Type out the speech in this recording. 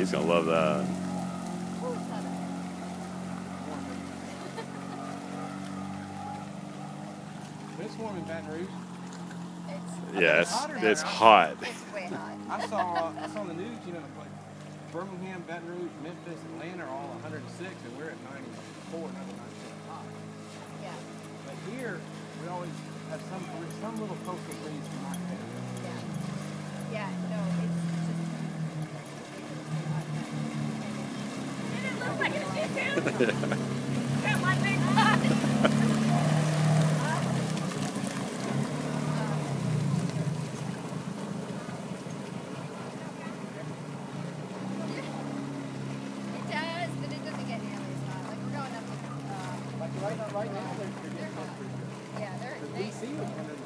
He's gonna love that. It's warm in Baton Rouge. Yeah, it's hot. It's way hot. I saw on the news, you know, like Birmingham, Baton Rouge, Memphis, Atlanta are all 106, and we're at 94, another 95. Yeah. But here, we always have some little coastal breeze from our area. Yeah. Yeah, no, it's just... Did it look like it did too? Got my big hot. Right now, they're Yeah, they're DC was one of